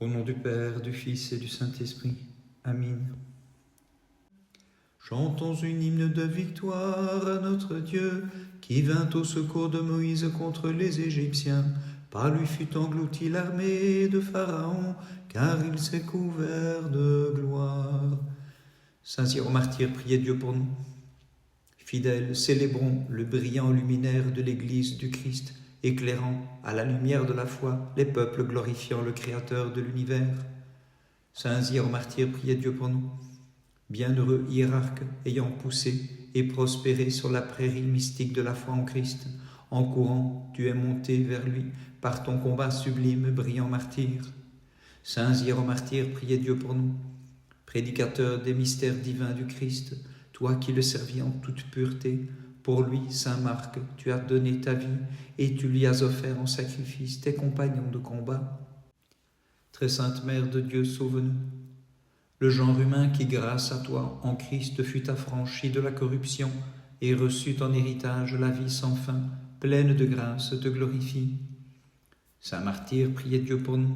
Au nom du Père, du Fils et du Saint-Esprit. Amen. Chantons une hymne de victoire à notre Dieu, qui vint au secours de Moïse contre les Égyptiens. Par lui fut engloutie l'armée de Pharaon, car il s'est couvert de gloire. Saints martyrs, priez Dieu pour nous. Fidèles, célébrons le brillant luminaire de l'Église du Christ, éclairant à la lumière de la foi les peuples glorifiant le Créateur de l'univers. Saints martyrs, priez Dieu pour nous. Bienheureux hiérarque ayant poussé et prospéré sur la prairie mystique de la foi en Christ, en courant, tu es monté vers lui par ton combat sublime, brillant martyr. Saints martyrs, priez Dieu pour nous. Prédicateur des mystères divins du Christ, toi qui le servis en toute pureté, pour lui, saint Marc, tu as donné ta vie et tu lui as offert en sacrifice tes compagnons de combat. Très sainte Mère de Dieu, sauve-nous. Le genre humain qui, grâce à toi, en Christ, fut affranchi de la corruption et reçut en héritage la vie sans fin, pleine de grâce, te glorifie. Saint martyr, priez Dieu pour nous.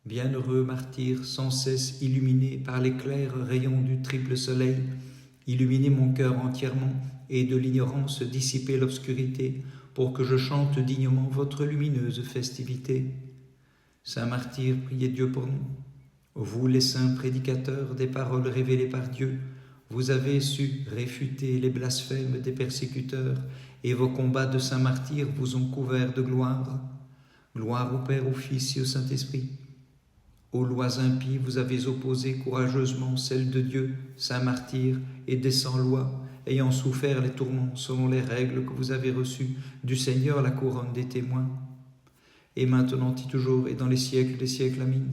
Bienheureux martyr, sans cesse illuminé par les clairs rayons du triple soleil, illuminez mon cœur entièrement et de l'ignorance dissipez l'obscurité, pour que je chante dignement votre lumineuse festivité. Saint martyr, priez Dieu pour nous. Vous, les saints prédicateurs des paroles révélées par Dieu, vous avez su réfuter les blasphèmes des persécuteurs, et vos combats de saints martyrs vous ont couverts de gloire. Gloire au Père, au Fils et au Saint-Esprit. Aux lois impies, vous avez opposé courageusement celles de Dieu, saint martyr et des sans-lois, ayant souffert les tourments selon les règles que vous avez reçues du Seigneur, la couronne des témoins. Et maintenant et toujours et dans les siècles des siècles, amen.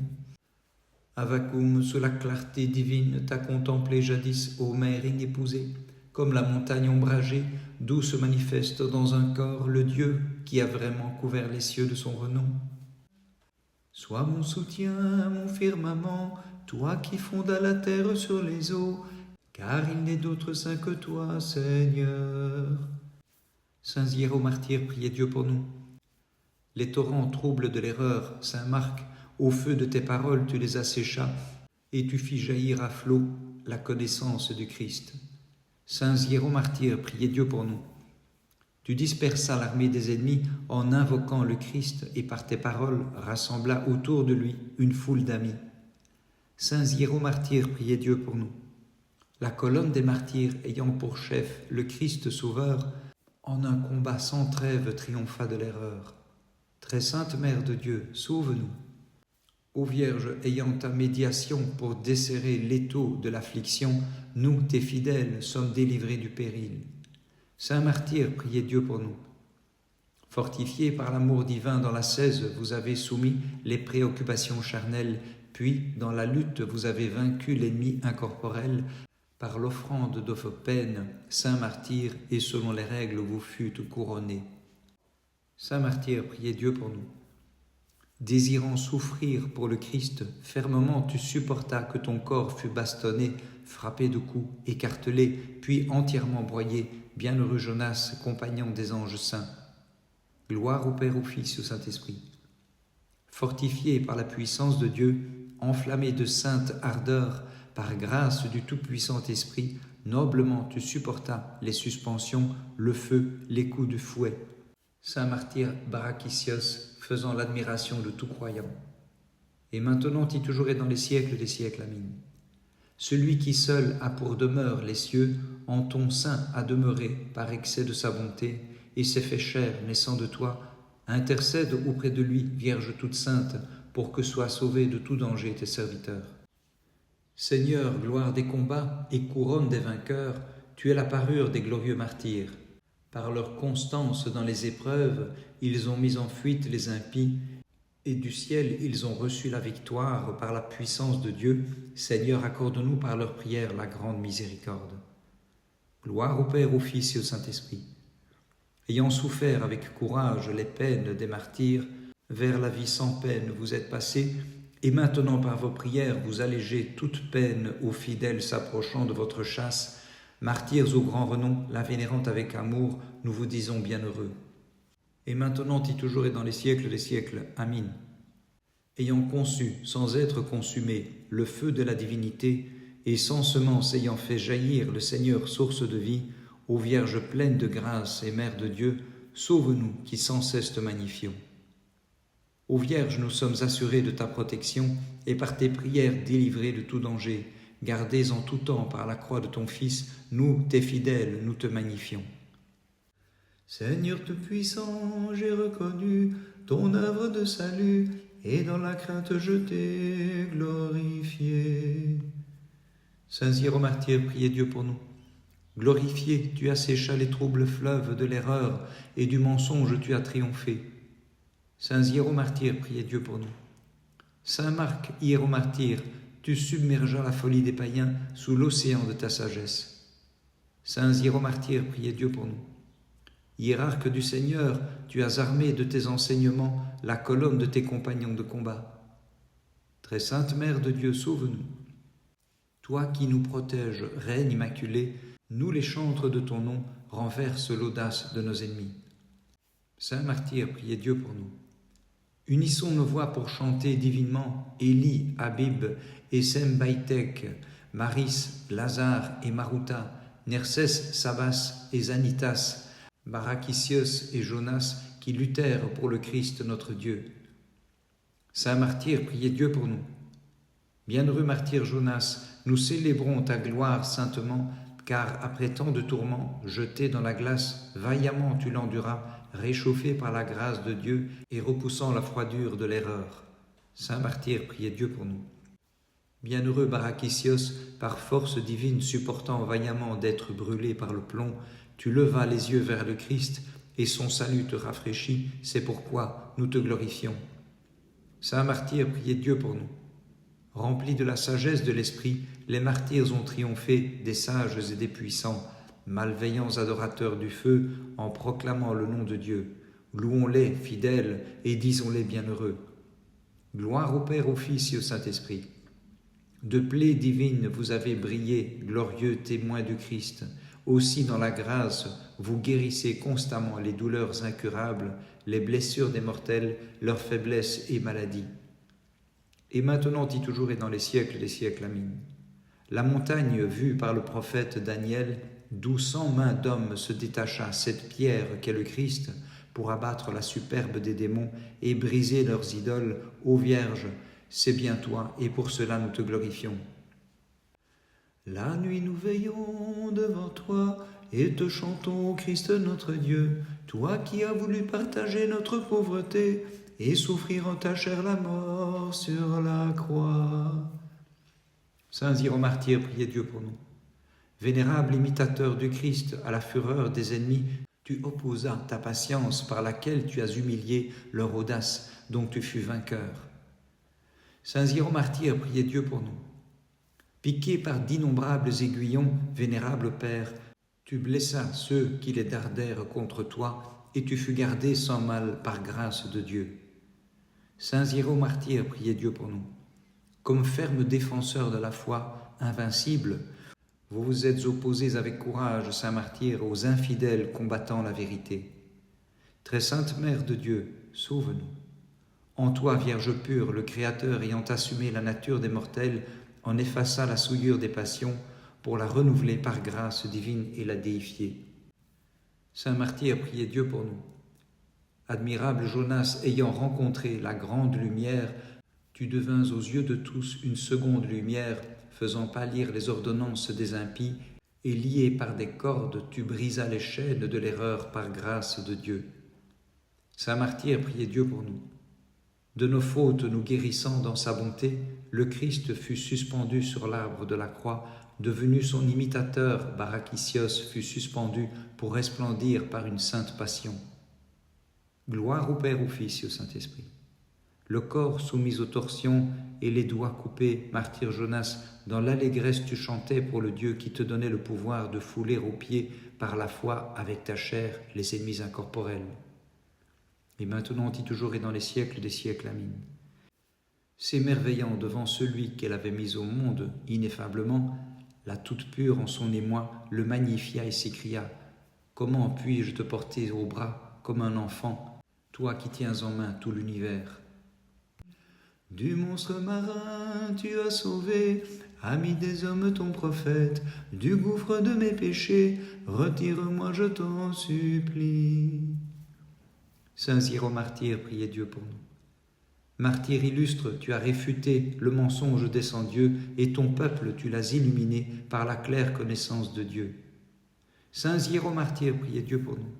Avacum, sous la clarté divine, t'a contemplé jadis, ô mère inépousée, comme la montagne ombragée, d'où se manifeste dans un corps le Dieu qui a vraiment couvert les cieux de son renom. Sois mon soutien, mon firmament, toi qui fondas la terre sur les eaux, car il n'est d'autre saint que toi, Seigneur. Saints martyrs, priez Dieu pour nous. Les torrents troubles de l'erreur, saint Marc, au feu de tes paroles tu les asséchas, et tu fis jaillir à flot la connaissance du Christ. Saints martyrs, priez Dieu pour nous. Tu dispersas l'armée des ennemis en invoquant le Christ et par tes paroles rassembla autour de lui une foule d'amis. Saints martyrs, priez Dieu pour nous. La colonne des martyrs ayant pour chef le Christ Sauveur, en un combat sans trêve triompha de l'erreur. Très sainte Mère de Dieu, sauve-nous. Ô Vierge, ayant ta médiation pour desserrer l'étau de l'affliction, nous, tes fidèles, sommes délivrés du péril. Saint martyr, priez Dieu pour nous. Fortifiés par l'amour divin dans l'ascèse, vous avez soumis les préoccupations charnelles, puis dans la lutte vous avez vaincu l'ennemi incorporel par l'offrande de vos peines, saint martyr, et selon les règles vous fûtes couronnés. Saint martyr, priez Dieu pour nous. Désirant souffrir pour le Christ, fermement tu supportas que ton corps fût bastonné, frappé de coups, écartelé, puis entièrement broyé, bienheureux Jonas, compagnon des anges saints. Gloire au Père, au Fils et au Saint-Esprit. Fortifié par la puissance de Dieu, enflammé de sainte ardeur, par grâce du Tout-Puissant Esprit, noblement tu supportas les suspensions, le feu, les coups de fouet. Saint martyr Barachicios, faisant l'admiration de tout croyant. Et maintenant et toujours et dans les siècles des siècles, amen. Celui qui seul a pour demeure les cieux, en ton sein a demeuré par excès de sa bonté, et s'est fait chair naissant de toi, intercède auprès de lui, Vierge toute sainte, pour que soient sauvés de tout danger tes serviteurs. Seigneur, gloire des combats et couronne des vainqueurs, tu es la parure des glorieux martyrs. Par leur constance dans les épreuves, ils ont mis en fuite les impies, et du ciel ils ont reçu la victoire par la puissance de Dieu. Seigneur, accorde-nous par leur prière la grande miséricorde. Gloire au Père, au Fils et au Saint-Esprit. Ayant souffert avec courage les peines des martyrs, vers la vie sans peine vous êtes passés, et maintenant par vos prières vous allégez toute peine aux fidèles s'approchant de votre chasse. Martyrs au grand renom, la vénérant avec amour, nous vous disons bienheureux. Et maintenant et toujours et dans les siècles des siècles. Amen. ayant conçu, sans être consumé, le feu de la divinité, et sans semence ayant fait jaillir le Seigneur source de vie, ô Vierge pleine de grâce et Mère de Dieu, sauve-nous qui sans cesse te magnifions. Ô Vierge, nous sommes assurés de ta protection, et par tes prières délivrés de tout danger, gardés en tout temps par la croix de ton Fils, nous, tes fidèles, nous te magnifions. Seigneur Tout-Puissant, j'ai reconnu ton œuvre de salut, et dans la crainte je t'ai glorifié. Saint Syromartyr, priez Dieu pour nous. Glorifié, tu asséchas les troubles fleuves de l'erreur, et du mensonge tu as triomphé. Saint Syromartyr, priez Dieu pour nous. Saint Marc, hiéromartyr, tu submergeas la folie des païens sous l'océan de ta sagesse. Saint Syromartyr, priez Dieu pour nous. Hiérarque du Seigneur, tu as armé de tes enseignements la colonne de tes compagnons de combat. Très sainte Mère de Dieu, sauve-nous. Toi qui nous protèges, Reine immaculée, nous les chantres de ton nom, renverse l'audace de nos ennemis. Saint Martyr, priez Dieu pour nous. Unissons nos voix pour chanter divinement Élie, Habib, Essem Baïtek, Maris, Lazare et Maruta, Nerses, Sabas et Zanitas, Barakicios et Jonas qui luttèrent pour le Christ notre Dieu. Saint Martyr, priez Dieu pour nous. Bienheureux martyr Jonas, nous célébrons ta gloire saintement, car après tant de tourments, jeté dans la glace, vaillamment tu l'enduras, réchauffé par la grâce de Dieu et repoussant la froidure de l'erreur. Saint Martyr, priez Dieu pour nous. Bienheureux Barakicios, par force divine supportant vaillamment d'être brûlé par le plomb, tu levas les yeux vers le Christ et son salut te rafraîchit, c'est pourquoi nous te glorifions. Saint Martyr, priez Dieu pour nous. Remplis de la sagesse de l'Esprit, les martyrs ont triomphé des sages et des puissants, malveillants adorateurs du feu, en proclamant le nom de Dieu. Louons-les, fidèles, et disons-les bienheureux. Gloire au Père, au Fils et au Saint-Esprit. De plaies divines vous avez brillé, glorieux témoins du Christ. Aussi dans la grâce, vous guérissez constamment les douleurs incurables, les blessures des mortels, leurs faiblesses et maladies. Et maintenant et toujours et dans les siècles des siècles. Amen. La montagne vue par le prophète Daniel, d'où 100 mains d'hommes se détacha cette pierre qu'est le Christ, pour abattre la superbe des démons et briser leurs idoles, ô Vierge, c'est bien toi, et pour cela nous te glorifions. La nuit nous veillons devant toi, et te chantons, Christ notre Dieu, toi qui as voulu partager notre pauvreté, et souffrir en ta chair la mort sur la croix. Saint Syromartyr, priez Dieu pour nous. Vénérable imitateur du Christ à la fureur des ennemis, tu opposas ta patience par laquelle tu as humilié leur audace, dont tu fus vainqueur. Saint Syromartyr, priez Dieu pour nous. Piqué par d'innombrables aiguillons, vénérable Père, tu blessas ceux qui les dardèrent contre toi, et tu fus gardé sans mal par grâce de Dieu. Saint Syromartyr, priez Dieu pour nous. Comme ferme défenseur de la foi, invincible, vous vous êtes opposés avec courage, Saint Martyr, aux infidèles combattant la vérité. Très sainte Mère de Dieu, sauve-nous. En toi, Vierge pure, le Créateur ayant assumé la nature des mortels, en effaça la souillure des passions pour la renouveler par grâce divine et la déifier. Saint Martyr, priez Dieu pour nous. Admirable Jonas, ayant rencontré la grande lumière, tu devins aux yeux de tous une seconde lumière, faisant pâlir les ordonnances des impies, et lié par des cordes, tu brisas les chaînes de l'erreur par grâce de Dieu. Saint Martyr, priez Dieu pour nous. De nos fautes nous guérissant dans sa bonté, le Christ fut suspendu sur l'arbre de la croix, devenu son imitateur, Barakicios fut suspendu pour resplendir par une sainte passion. Gloire au Père, au Fils et au Saint-Esprit. Le corps soumis aux torsions et les doigts coupés, martyr Jonas, dans l'allégresse tu chantais pour le Dieu qui te donnait le pouvoir de fouler aux pieds par la foi avec ta chair les ennemis incorporels. Et maintenant et toujours et dans les siècles des siècles. Amen. S'émerveillant devant celui qu'elle avait mis au monde ineffablement, la toute pure en son émoi le magnifia et s'écria « Comment puis-je te porter au bras comme un enfant, toi qui tiens en main tout l'univers ?» Du monstre marin tu as sauvé, ami des hommes ton prophète, du gouffre de mes péchés, retire-moi je t'en supplie. Saint Syromartyr, priez Dieu pour nous. Martyr illustre, tu as réfuté le mensonge des sans-dieux et ton peuple tu l'as illuminé par la claire connaissance de Dieu. Saint Syromartyr, priez Dieu pour nous.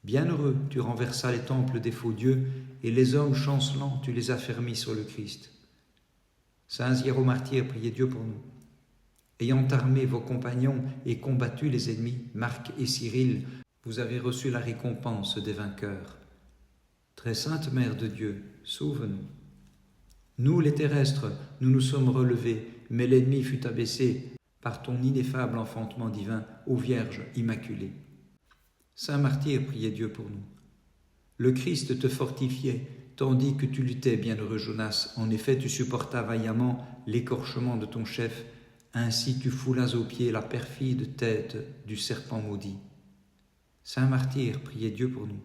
Bienheureux, tu renversas les temples des faux dieux et les hommes chancelants, tu les as fermis sur le Christ. Saint Syromartyr, priez Dieu pour nous. Ayant armé vos compagnons et combattu les ennemis, Marc et Cyril, vous avez reçu la récompense des vainqueurs. Très sainte Mère de Dieu, sauve-nous. Nous, les terrestres, nous nous sommes relevés, mais l'ennemi fut abaissé par ton ineffable enfantement divin, ô Vierge Immaculée. Saint Martyr, priez Dieu pour nous. Le Christ te fortifiait, tandis que tu luttais, bienheureux Jonas. En effet, tu supportas vaillamment l'écorchement de ton chef, ainsi tu foulas aux pieds la perfide tête du serpent maudit. Saint Martyr, priez Dieu pour nous.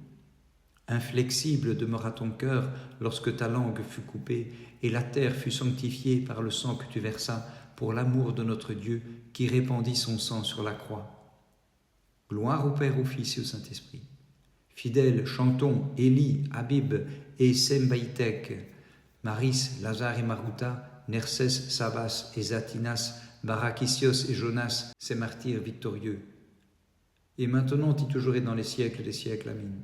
Inflexible demeura ton cœur lorsque ta langue fut coupée et la terre fut sanctifiée par le sang que tu versas pour l'amour de notre Dieu qui répandit son sang sur la croix. Gloire au Père, au Fils et au Saint-Esprit. Fidèles, chantons Élie, Abib et Sembaïtek, Maris, Lazare et Maruta, Nercès, Sabas et Zatinas, Barakisios et Jonas, ces martyrs victorieux. Et maintenant et toujours et dans les siècles des siècles. Amen.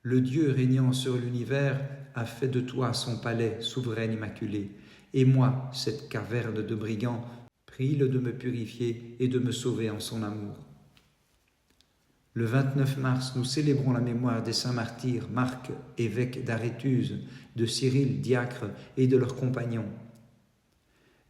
Le Dieu régnant sur l'univers a fait de toi son palais, souveraine immaculée. Et moi, cette caverne de brigands, prie-le de me purifier et de me sauver en son amour. Le 29 mars, nous célébrons la mémoire des saints martyrs Marc, évêque d'Arétuse, de Cyril, diacre, et de leurs compagnons.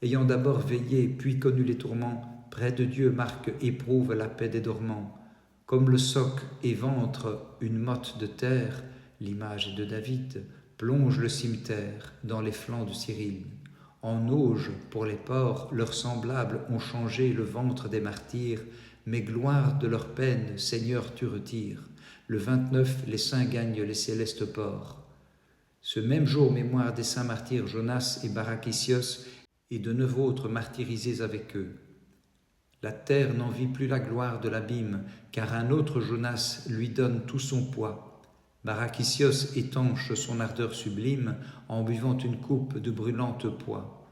Ayant d'abord veillé, puis connu les tourments, près de Dieu, Marc éprouve la paix des dormants. Comme le soc éventre une motte de terre, l'image de David, plonge le cimeterre dans les flancs de Cyril. En auge pour les porcs, leurs semblables ont changé le ventre des martyrs, mais gloire de leur peine, Seigneur, tu retires. Le 29, les saints gagnent les célestes ports. Ce même jour, mémoire des saints martyrs Jonas et Barakisios et de 9 autres martyrisés avec eux. La terre n'en vit plus la gloire de l'abîme, car un autre Jonas lui donne tout son poids. Barakisios étanche son ardeur sublime en buvant une coupe de brûlante poix.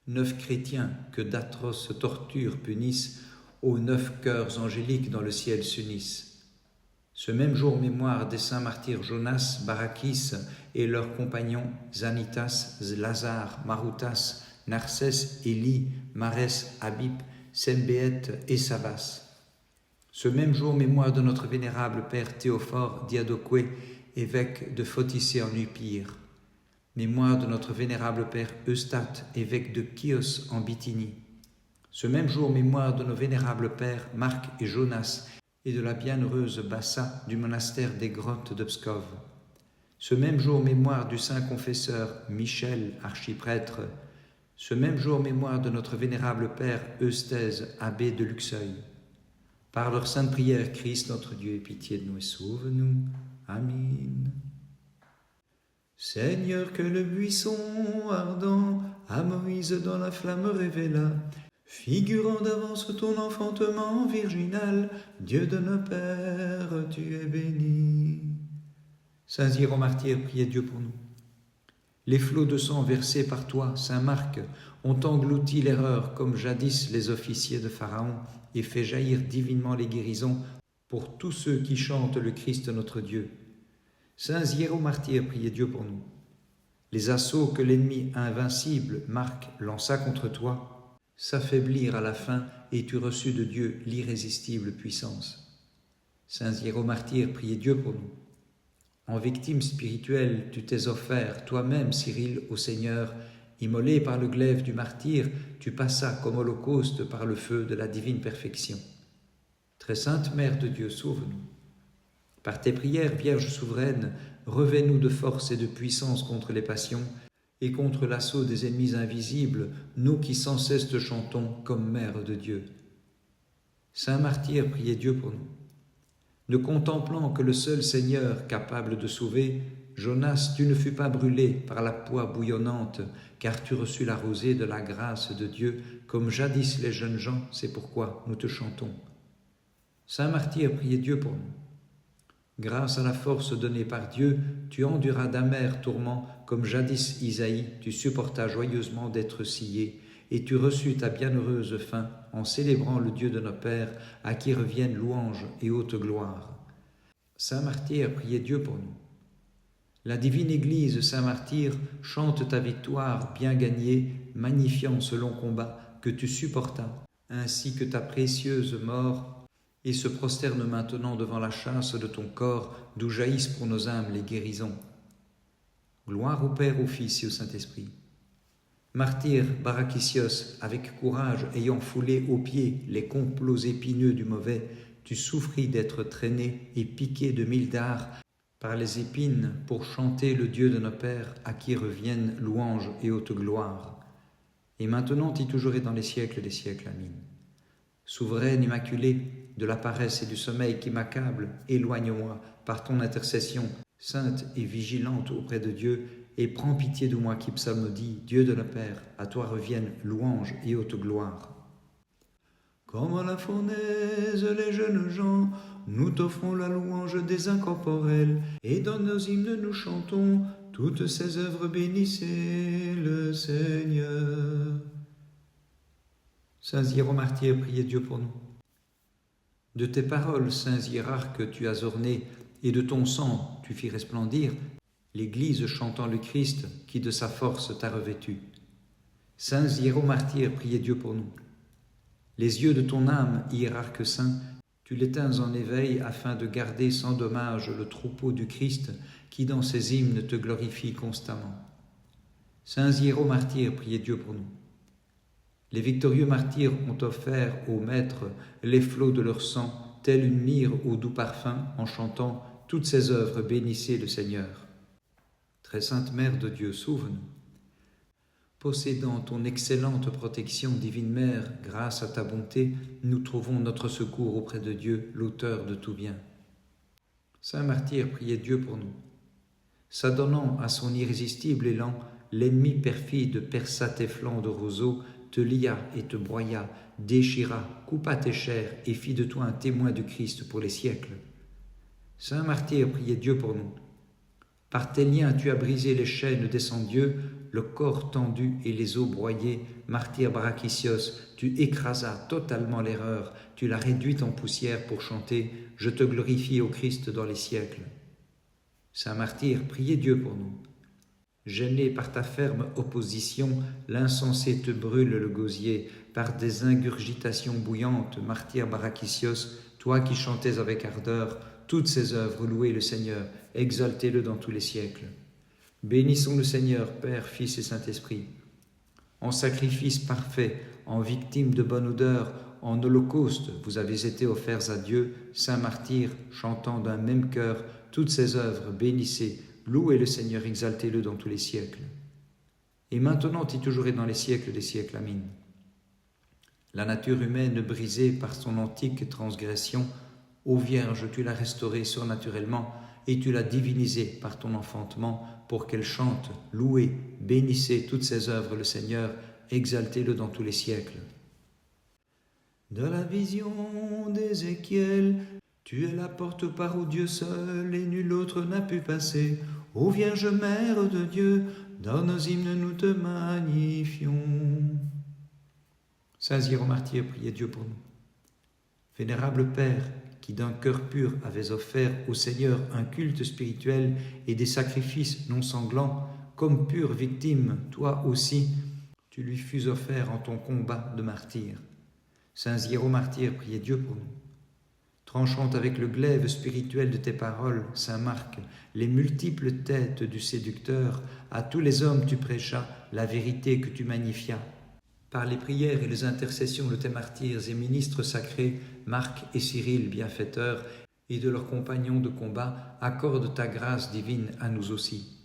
9 chrétiens que d'atroces tortures punissent, aux 9 cœurs angéliques dans le ciel s'unissent. Ce même jour, mémoire des saints martyrs Jonas, Barakis et leurs compagnons Zanitas, Lazare, Marutas, Narcès, Élie, Marès, Abib, Sembéet et Sabas. Ce même jour, mémoire de notre vénérable Père Théophore Diadoqué, évêque de Photicée en Épire. Mémoire de notre vénérable Père Eustate, évêque de Chios en Bithynie. Ce même jour, mémoire de nos vénérables pères Marc et Jonas et de la bienheureuse Bassa du monastère des grottes de Pskov. Ce même jour, mémoire du saint confesseur Michel, archiprêtre. Ce même jour, mémoire de notre vénérable Père Eustèse, abbé de Luxeuil. Par leur sainte prière, Christ, notre Dieu, ait pitié de nous et sauve-nous. Amen. Seigneur, que le buisson ardent à Moïse dans la flamme révéla, figurant d'avance ton enfantement virginal, Dieu de nos pères, tu es béni. Saint Syromartyr, priez Dieu pour nous. Les flots de sang versés par toi, Saint Marc, ont englouti l'erreur comme jadis les officiers de Pharaon et fait jaillir divinement les guérisons pour tous ceux qui chantent le Christ notre Dieu. Saint Syromartyr, priez Dieu pour nous. Les assauts que l'ennemi invincible, Marc, lança contre toi, s'affaiblirent à la fin et tu reçus de Dieu l'irrésistible puissance. Saint Syromartyr, priez Dieu pour nous. En victime spirituelle, tu t'es offert, toi-même, Cyril, au Seigneur, immolé par le glaive du martyr, tu passas comme holocauste par le feu de la divine perfection. Très sainte Mère de Dieu, sauve-nous. Par tes prières, Vierge souveraine, revêt-nous de force et de puissance contre les passions et contre l'assaut des ennemis invisibles, nous qui sans cesse te chantons comme Mère de Dieu. Saint martyr, priez Dieu pour nous. Ne contemplant que le seul Seigneur capable de sauver, Jonas, tu ne fus pas brûlé par la poix bouillonnante, car tu reçus la rosée de la grâce de Dieu, comme jadis les jeunes gens, c'est pourquoi nous te chantons. Saint Martyr, priez Dieu pour nous. Grâce à la force donnée par Dieu, tu enduras d'amers tourments, comme jadis Isaïe, tu supportas joyeusement d'être scié, et tu reçus ta bienheureuse fin en célébrant le Dieu de nos pères, à qui reviennent louange et haute gloire. Saint Martyr, priez Dieu pour nous. La divine Église, Saint Martyr, chante ta victoire bien gagnée, magnifiant ce long combat que tu supportas, ainsi que ta précieuse mort, et se prosterne maintenant devant la châsse de ton corps, d'où jaillissent pour nos âmes les guérisons. Gloire au Père, au Fils et au Saint-Esprit. Martyr Barachisios, avec courage, ayant foulé aux pieds les complots épineux du mauvais, tu souffris d'être traîné et piqué de 1000 dards par les épines pour chanter le Dieu de nos pères, à qui reviennent louange et haute gloire. Et maintenant et toujours et dans les siècles des siècles. Amen. Souveraine immaculée, de la paresse et du sommeil qui m'accablent, éloigne-moi par ton intercession, sainte et vigilante auprès de Dieu, et prends pitié de moi qui psalmodie, Dieu de nos pères, à toi reviennent louange et haute gloire. Comme à la fournaise, les jeunes gens, nous t'offrons la louange des incorporels, et dans nos hymnes nous chantons, toutes ces œuvres bénissez le Seigneur. Saints hiéromartyrs, priez Dieu pour nous. De tes paroles, saints hiérarques, tu as orné, et de ton sang tu fis resplendir l'Église chantant le Christ qui de sa force t'a revêtu. Saints hiéromartyrs, priez Dieu pour nous. Les yeux de ton âme, hiérarque saint, tu les tins en éveil afin de garder sans dommage le troupeau du Christ qui dans ses hymnes te glorifie constamment. Saints hiéromartyrs, priez Dieu pour nous. Les victorieux martyrs ont offert au Maître les flots de leur sang, telle une myrrhe au doux parfum, en chantant toutes ses œuvres, bénissez le Seigneur. Très sainte Mère de Dieu, sauve-nous. Possédant ton excellente protection, divine Mère, grâce à ta bonté, nous trouvons notre secours auprès de Dieu, l'auteur de tout bien. Saint Martyr, priez Dieu pour nous. S'adonnant à son irrésistible élan, l'ennemi perfide perça tes flancs de roseaux, te lia et te broya, déchira, coupa tes chairs et fit de toi un témoin du Christ pour les siècles. Saint Martyr, priez Dieu pour nous. Par tes liens tu as brisé les chaînes des sans-dieux, le corps tendu et les os broyés. Martyr Barachisios, tu écrasas totalement l'erreur, tu l'as réduite en poussière pour chanter « Je te glorifie au Christ dans les siècles ». Saint Martyr, priez Dieu pour nous. Gêné par ta ferme opposition, l'insensé te brûle le gosier. Par des ingurgitations bouillantes, Martyr Barachisios, toi qui chantais avec ardeur, toutes ses œuvres, louez le Seigneur, exaltez-le dans tous les siècles. Bénissons le Seigneur, Père, Fils et Saint-Esprit. En sacrifice parfait, en victime de bonne odeur, en holocauste, vous avez été offerts à Dieu, Saint Martyr, chantant d'un même cœur, toutes ses œuvres, bénissez, louez le Seigneur, exaltez-le dans tous les siècles. Et maintenant et toujours et dans les siècles des siècles. Amen. La nature humaine brisée par son antique transgression, ô Vierge, tu l'as restaurée surnaturellement et tu l'as divinisée par ton enfantement pour qu'elle chante, louez, bénissez toutes ses œuvres le Seigneur, exaltez-le dans tous les siècles. Dans la vision d'Ézéchiel, tu es la porte par où Dieu seul et nul autre n'a pu passer. Ô Vierge Mère de Dieu, dans nos hymnes nous te magnifions. Saints hiéromartyrs, priez Dieu pour nous. Vénérable Père, qui d'un cœur pur avais offert au Seigneur un culte spirituel et des sacrifices non sanglants, comme pure victime, toi aussi, tu lui fus offert en ton combat de martyr. Saints hiéromartyrs, priez Dieu pour nous. Tranchant avec le glaive spirituel de tes paroles, Saint Marc, les multiples têtes du séducteur, à tous les hommes tu prêchas la vérité que tu magnifias. Par les prières et les intercessions de tes martyrs et ministres sacrés, Marc et Cyril, bienfaiteurs, et de leurs compagnons de combat, accorde ta grâce divine à nous aussi.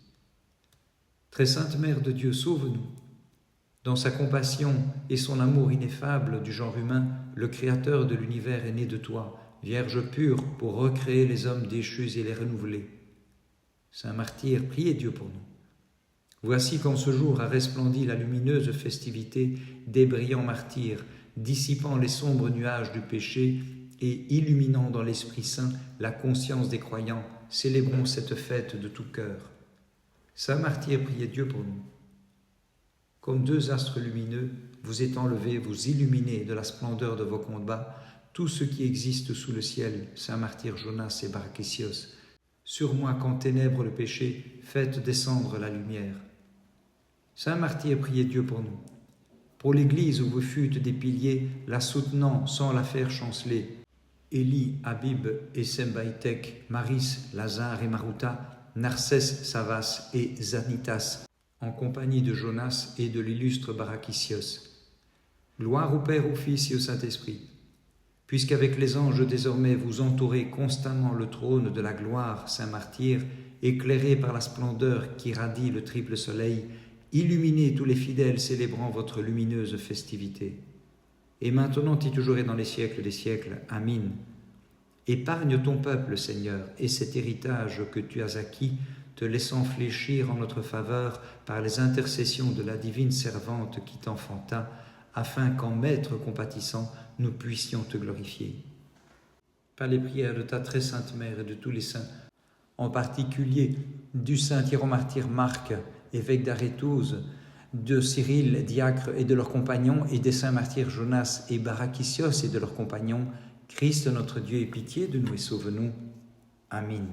Très sainte Mère de Dieu, sauve-nous. Dans sa compassion et son amour ineffable du genre humain, le Créateur de l'univers est né de toi, Vierge pure, pour recréer les hommes déchus et les renouveler. Saints martyrs, priez Dieu pour nous. Voici qu'en ce jour a resplendi la lumineuse festivité des brillants martyrs, dissipant les sombres nuages du péché et illuminant dans l'Esprit Saint la conscience des croyants. Célébrons cette fête de tout cœur. Saints martyrs, priez Dieu pour nous. Comme deux astres lumineux, vous étant levés, vous illuminez de la splendeur de vos combats tout ce qui existe sous le ciel, saint martyrs Jonas et Barachisios. Sur moi qu'en ténèbres le péché, faites descendre la lumière. Saint martyrs, priez Dieu pour nous. Pour l'Église où vous fûtes des piliers, la soutenant sans la faire chanceler, Élie, Abib et Sembaïtek, Maris, Lazare et Maruta, Narcès, Savas et Zanitas, en compagnie de Jonas et de l'illustre Barachisios. Gloire au Père, au Fils et au Saint-Esprit, puisqu'avec les anges désormais vous entourez constamment le trône de la gloire, saint martyr, éclairé par la splendeur qui radie le triple soleil, illuminez tous les fidèles célébrant votre lumineuse festivité. Et maintenant et toujours et dans les siècles des siècles. Amin. Épargne ton peuple, Seigneur, et cet héritage que tu as acquis, te laissant fléchir en notre faveur par les intercessions de la divine servante qui t'enfanta, afin qu'en Maître compatissant, nous puissions te glorifier. Par les prières de ta très sainte Mère et de tous les saints, en particulier du saint hiéromartyr Marc, évêque d'Arétouse, de Cyril, diacre et de leurs compagnons, et des saints martyrs Jonas et Barachisios et de leurs compagnons, Christ notre Dieu ait pitié de nous et sauve-nous. Amin.